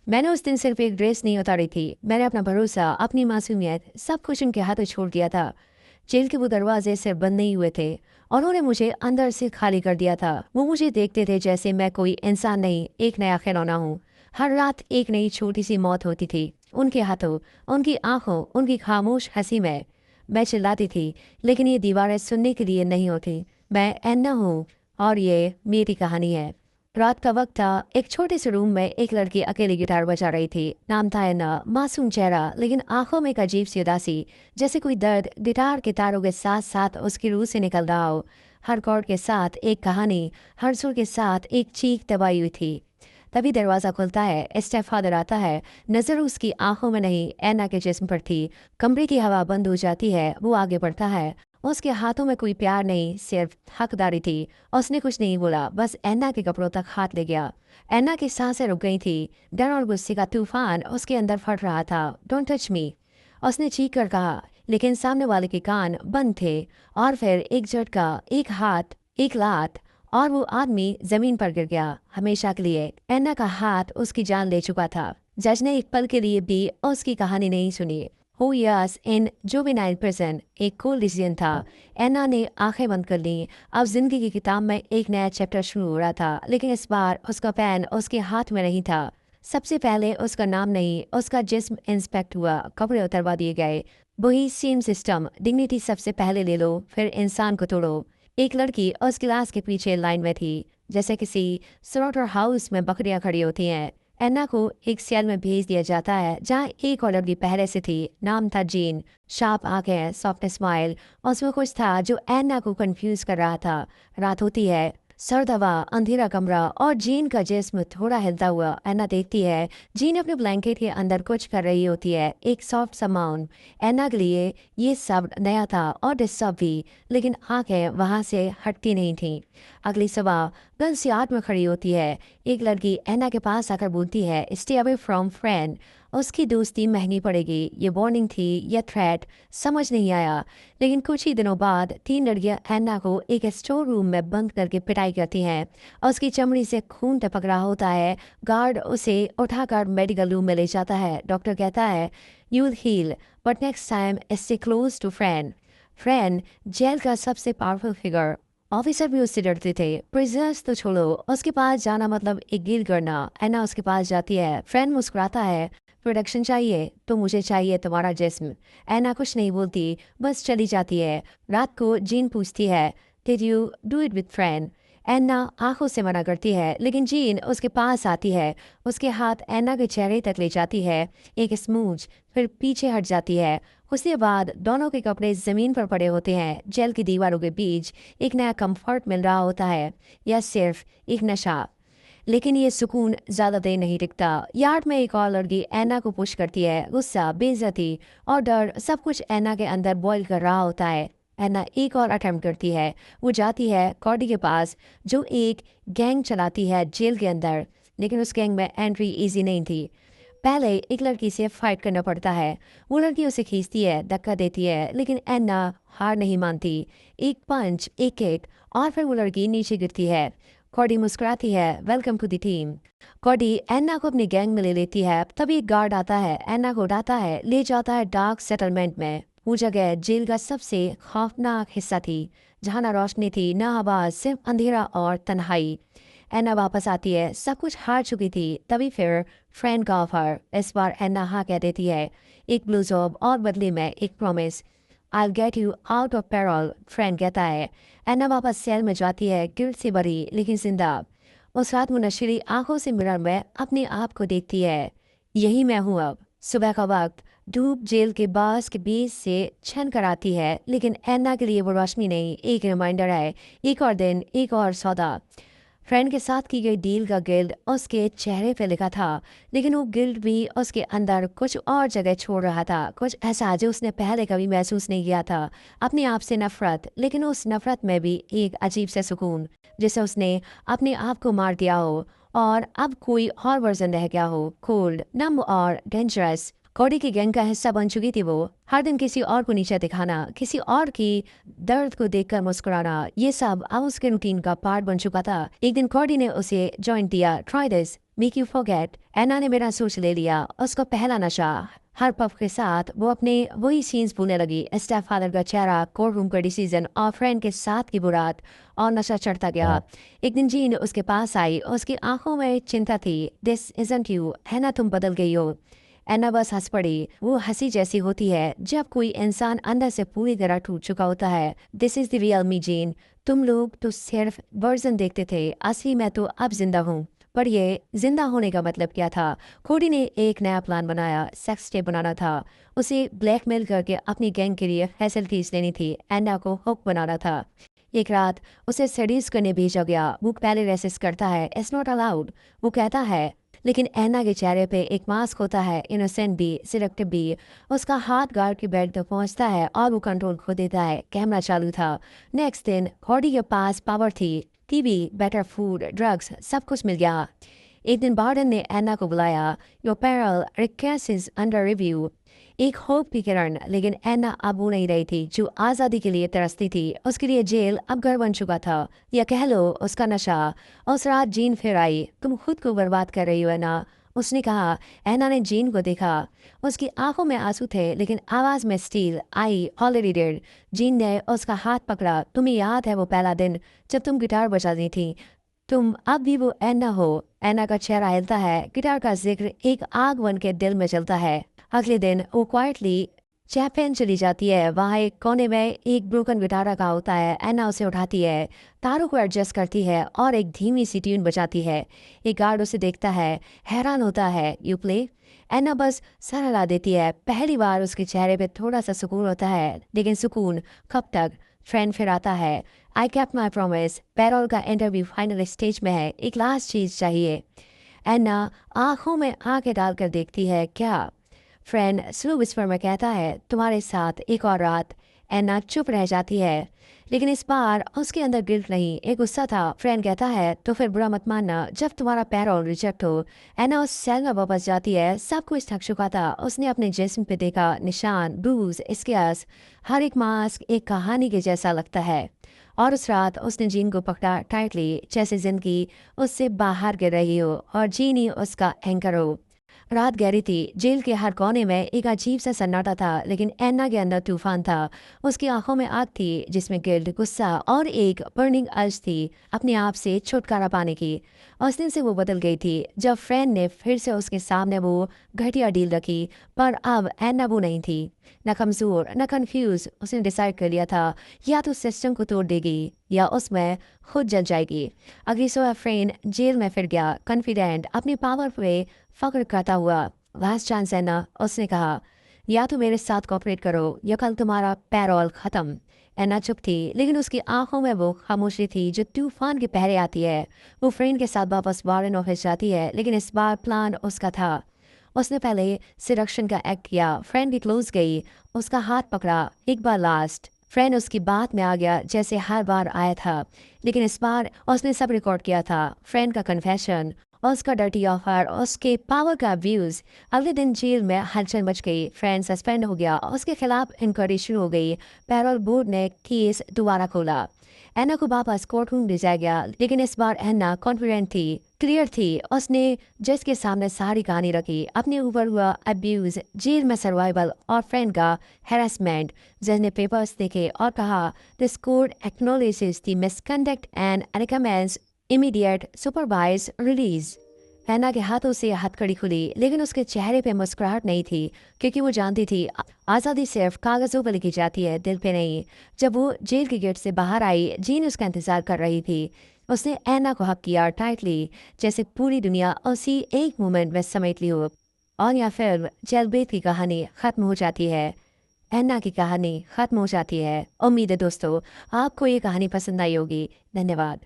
मैंने उस दिन सिर्फ एक ड्रेस नहीं उतारी थी, मैंने अपना भरोसा, अपनी मासूमियत, सब कुछ उनके हाथों छोड़ दिया था। जेल के वो दरवाजे सिर्फ बंद नहीं हुए थे और उन्होंने मुझे अंदर से खाली कर दिया था। वो मुझे देखते थे जैसे मैं कोई इंसान नहीं, एक नया खिलौना हूँ। हर रात एक नई छोटी सी मौत होती थी उनके हाथों, उनकी आंखों, उनकी खामोश हंसी में। मैं चिल्लाती थी, लेकिन ये दीवारें सुनने के लिए नहीं होती। मैं एन्ना हूँ और ये मेरी कहानी है। रात का वक्त था। एक छोटे से रूम में एक लड़की अकेली गिटार बजा रही थी। नाम था एन्ना। मासूम चेहरा, लेकिन आंखों में एक अजीब सी उदासी, जैसे कोई दर्द गिटार के तारों के साथ साथ उसकी रूह से निकल रहा हो। हर कॉर्ड के साथ एक कहानी, हर सुर के साथ एक चीख दबाई हुई थी। तभी दरवाजा खुलता है, स्टेपफादर आता है। नजर उसकी आंखों में नहीं, एना के जिस्म पर थी। कमरे की हवा बंद हो जाती है। वो आगे बढ़ता है। उसके हाथों में कोई प्यार नहीं, सिर्फ हकदारी थी। उसने कुछ नहीं बोला, बस एना के कपड़ों तक हाथ ले गया। एना की सांसें रुक गई थी। डर और गुस्से का तूफान उसके अंदर फट रहा था। डोंट टच मी, उसने चीख कर कहा, लेकिन सामने वाले के कान बंद थे। और फिर एक झटका, एक हाथ, एक लात, और वो आदमी जमीन पर गिर गया, हमेशा के लिए। एन्ना का हाथ उसकी जान ले चुका था। जज ने एक पल के लिए भी उसकी कहानी नहीं सुनी। हो यस इन जुवेनाइल प्रिजन एक कोल्ड डिसीजन था। एन्ना ने आंखें बंद कर ली। अब जिंदगी की किताब में एक नया चैप्टर शुरू हो रहा था, लेकिन इस बार उसका पेन उसके हाथ में नहीं था। सबसे पहले उसका नाम नहीं, उसका जिस्म इंस्पेक्ट हुआ। कपड़े उतरवा दिए गए। वही सेम सिस्टम, डिग्निटी सबसे पहले ले लो, फिर इंसान को तोड़ो। एक लड़की उस क्लास के पीछे लाइन में थी, जैसे किसी स्लॉटर हाउस में बकरियां खड़ी होती हैं। एन्ना को एक सेल में भेज दिया जाता है जहाँ एक और लड़की पहले से थी। नाम था जीन। शार्प आंखें, सॉफ्ट स्माइल, उसमें कुछ था जो एन्ना को कंफ्यूज कर रहा था। रात होती है, सर्द हवा, अंधेरा कमरा और जीन का जिस्म थोड़ा हिलता हुआ। एन्ना देखती है जीन अपने ब्लैंकेट के अंदर कुछ कर रही होती है, एक सॉफ्ट साउंड। एन्ना के लिए ये सब नया था और डिस्टर्ब भी, लेकिन आंखें वहां से हटती नहीं थीं। अगली सुबह गर्ल्स यार्ड में खड़ी होती है। एक लड़की एन्ना के पास आकर बोलती है, स्टे अवे फ्रॉम फ्रेंड। उसकी दोस्ती महंगी पड़ेगी। ये वार्निंग थी या थ्रेट, समझ नहीं आया। लेकिन कुछ ही दिनों बाद 3 लड़कियां एन्ना को एक स्टोर रूम में बंद करके पिटाई करती हैं। उसकी चमड़ी से खून टपक रहा होता है। गार्ड उसे उठाकर मेडिकल रूम में ले जाता है। डॉक्टर कहता है, you will heal, but next time stay close to friend. Friend jail का सबसे पावरफुल फिगर। ऑफिसर भी उससे डरते थे। प्रिजनर्स तो छोड़ो, उसके पास जाना मतलब एक डील करना। एना उसके पास जाती है। फ्रेंड मुस्कुराता है, प्रोडक्शन चाहिए तो मुझे चाहिए तुम्हारा जिस्म। एना कुछ नहीं बोलती, बस चली जाती है। रात को जीन पूछती है, did you do it with friend? Anna आंखों से मना करती है, लेकिन जीन उसके पास आती है। उसके हाथ एन्ना के चेहरे तक ले जाती है, एक स्मूच, फिर पीछे हट जाती है। उसके बाद दोनों के कपड़े जमीन पर पड़े होते हैं। जेल की दीवारों के बीच एक नया कंफर्ट मिल रहा होता है, या सिर्फ एक नशा। लेकिन ये सुकून ज्यादा देर नहीं टिकता। यार्ड में एक और लड़की एना को पुश करती है। गुस्सा, बेइज्जती और डर, सब कुछ एना के अंदर बॉईल कर रहा होता है। एना एक और अटेम्प्ट करती है। वो जाती है कॉडी के पास, जो एक गैंग चलाती है जेल के अंदर। लेकिन उस गैंग में एंट्री इजी नहीं थी। पहले एक लड़की से फाइट करना पड़ता है। वो लड़की उसे खींचती है, धक्का देती है, लेकिन एन्ना हार नहीं मानती। एक पंच, एक किक, और फिर वो लड़की नीचे गिरती है। कॉडी मुस्कुराती है, welcome to the team. Cody Anna को अपनी गैंग में ले लेती है। तभी एक गार्ड आता है, एन्ना को उठाता है, ले जाता है डार्क सेटलमेंट में। वो जगह जेल का सबसे खौफनाक हिस्सा थी, जहाँ ना रोशनी थी, ना आवाज, सिर्फ अंधेरा और तन्हाई। एन्ना वापस आती है, सब कुछ हार चुकी थी। तभी फिर फ्रेंड का ऑफर। इस बार एन्ना हाँ कह देती है, एक ब्लू जॉब और बदले में एक promise. I get you out of parole, friend कहता है। एन्ना वापस सेल में जाती है, गिल्ट से भरी लेकिन जिंदा। उस रात वो नशीली आंखों से मिरर में अपने आप को देखती है। यही मैं हूँ अब। सुबह का वक्त, धूप जेल के बास के बीच से छन कर आती है, लेकिन एन्ना के लिए वो रोशनी नहीं, एक रिमाइंडर है। एक और दिन, एक और सौदा। फ्रेंड के साथ की गई डील का गिल्ड उसके चेहरे पे लिखा था, लेकिन वो गिल्ड भी उसके अंदर कुछ और जगह छोड़ रहा था, कुछ ऐसा जो उसने पहले कभी महसूस नहीं किया था। अपने आप से नफरत, लेकिन उस नफरत में भी एक अजीब सा सुकून, जिसे उसने अपने आप को मार दिया हो और अब कोई और वर्जन रह गया हो, कोल्ड, नम और डेंजरस। कौड़ी की गैंग का हिस्सा बन चुकी थी वो। हर दिन किसी और को नीचे दिखाना, किसी और की दर्द को देखकर मुस्कुराना, ये सब अब उसके रूटीन का पार्ट बन चुका था। एक दिन कौड़ी ने उसे जॉइंट दिया, try this. Make you forget. Anna ने मेरा सोच ले लिया, उसका पहला नशा। हर पफ के साथ वो अपने वही सीन्स भूलने लगी, स्टेप फादर का चेहरा, कोर्ट रूम का डिसीजन और फ्रेंड के साथ की बुरात, और नशा चढ़ता गया। एक दिन जीन उसके पास आई, उसकी आंखों में चिंता थी। दिस इजंट यू, है ना, तुम बदल गई हो। एना बस हंस पड़ी। वो हंसी जैसी होती है जब कोई इंसान अंदर से पूरी तरह टूट चुका होता है। This is the real me gene. तुम लोग तो सिर्फ वर्जन देखते थे, असली मैं तो अब जिंदा हूँ। पर ये जिंदा होने का मतलब क्या था? कोडी ने एक नया प्लान बनाया, सेक्स टेप बनाना था। उसे ब्लैकमेल करके अपनी गैंग के लिए फैसिलिटीज लेनी थी, एंडा को हुक बनाना था। एक रात उसे स्टडीज करने भेजा गया। वो पहले रेसिस्ट करता है, इट्स नॉट अलाउड, वो कहता है। लेकिन एना के चेहरे पे एक मास्क होता है, इनोसेंट भी, सिलेक्टिव भी। उसका हाथ गार्ड के बेड तक पहुंचता है और वो कंट्रोल खो देता है। कैमरा चालू था। नेक्स्ट दिन कोडी के पास पावर थी, टीवी, बेटर फूड, ड्रग्स, सब कुछ मिल गया। एक दिन वार्डन ने एना को बुलाया। Your parallel request is under review. एक होप की किरण, लेकिन एना अब वो नहीं रही थी जो आज़ादी के लिए तरसती थी। उसके लिए जेल अब घर बन चुका था, या कह लो उसका नशा। उस रात जीन फिर आई। तुम खुद को बर्बाद कर रही हो एना, उसने कहा। एना ने जीन को देखा। उसकी आंखों में आंसू थे, लेकिन आवाज़ में steel. I already did. Gene ने उसका हाथ पकड़ा। तुम्हें याद है वो पहला दिन जब तुम गिटार बजाती थी? तुम अब भी वो एना हो। एना का चेहरा हिलता है। गिटार का जिक्र एक आग बन के दिल में चलता है। अगले दिन वो क्वाइटली जापान चली जाती है। वहाँ एक कोने में एक ब्रोकन गिटार रखा होता है। एना उसे उठाती है, तारों को एडजस्ट करती है और एक धीमी सी ट्यून बजाती है। एक गार्ड उसे देखता है, हैरान होता है। You play? एना बस सर हिला देती है। पहली बार उसके चेहरे पे थोड़ा सा सुकून होता है, लेकिन सुकून कब तक? फ्रेंड फिर आता है। I kept my promise. Parole का इंटरव्यू फाइनल स्टेज में है, एक लास्ट चीज़ चाहिए। एना आंखों में आंखें डालकर देखती है। क्या? फ्रेंड स्लो विस्पर में कहता है, तुम्हारे साथ एक और रात। एना चुप रह जाती है, लेकिन इस बार उसके अंदर गिल्ट नहीं, एक गुस्सा था। फ्रेंड कहता है, तो फिर बुरा मत मानना जब तुम्हारा पैरोल रिजेक्ट हो। एना उस सेल में वापस जाती है। सब कुछ थक चुका था। उसने अपने जिस्म पे देखा, निशान, ब्रूज, स्कैर्स, हर एक मास्क एक कहानी के जैसा लगता है। और उस रात उसने जीन को पकड़ा टाइटली, जैसे जिंदगी उससे बाहर गिर रही हो और जीन ही उसका एंकर हो। रात गहरी थी। जेल के हर कोने में एक अजीब सा सन्नाटा था, लेकिन एना के अंदर तूफान था। उसकी आंखों में आग थी, जिसमें गिल्ट, गुस्सा और एक बर्निंग अर्ज थी अपने आप से छुटकारा पाने की। उस दिन से वो बदल गई थी जब फ्रेंड ने फिर से उसके सामने वो घटिया डील रखी। पर अब एना वो नहीं थी, न कमज़ोर न कन्फ्यूज। उसने डिसाइड कर लिया था, या तो सिस्टम को तोड़ देगी या उसमें खुद जल जाएगी। अगली सुबह फ्रेंड जेल में फिर गया, कॉन्फिडेंट, अपनी पावर पे फख्र करता हुआ। लास्ट चांस है ना, उसने कहा। या तो मेरे साथ कोऑपरेट करो या कल तुम्हारा पैरोल खत्म। एना चुप थी, लेकिन उसकी आंखों में वो खामोशी थी जो तूफान के पहरे आती है। वो फ्रेंड के साथ वापस वारन ऑफिस जाती है, लेकिन इस बार प्लान उसका था। उसने पहले सिडक्शन का एक्ट किया। फ्रेंड की क्लोज गई, उसका हाथ पकड़ा, एक बार लास्ट। फ्रेंड उसकी बात में आ गया जैसे हर बार आया था, लेकिन इस बार उसने सब रिकॉर्ड किया था। फ्रेंड का कन्फेशन, उसका डर्टी ऑफर, उसके पावर का व्यूज। अगले दिन जेल में हलचल मच गई। फ्रेंड सस्पेंड हो गया, उसके खिलाफ इंक्वायरी शुरू हो गई। पैरोल बोर्ड ने केस दोबारा खोला। एना को वापस कोर्ट रूम ले जाया गया, लेकिन इस बार एना कॉन्फिडेंट थी, क्लियर थी। उसने जज के सामने सारी कहानी रखी, अपने ऊपर हुआ अब्यूज, जेल में सर्वाइवल और फ्रेंड का हैरेसमेंट। जज ने पेपर्स देखे और कहा, this court acknowledges the misconduct and recommends immediate supervise release. हैना के हाथों से हथकड़ी खुली, लेकिन उसके चेहरे पे मुस्कुराहट नहीं थी, क्योंकि वो जानती थी आज़ादी सिर्फ कागज़ों पर लिखी जाती है, दिल पे नहीं। जब वो जेल के गेट से बाहर आई, जीन उसका इंतजार कर रही थी। उसने एना को हक किया टाइटली, जैसे पूरी दुनिया उसी एक मोमेंट में समेट ली हो। और यह फिल्म जेलब्रेथ की कहानी खत्म हो जाती है। एना की कहानी खत्म हो जाती है। उम्मीद है दोस्तों आपको ये कहानी पसंद आई होगी। धन्यवाद।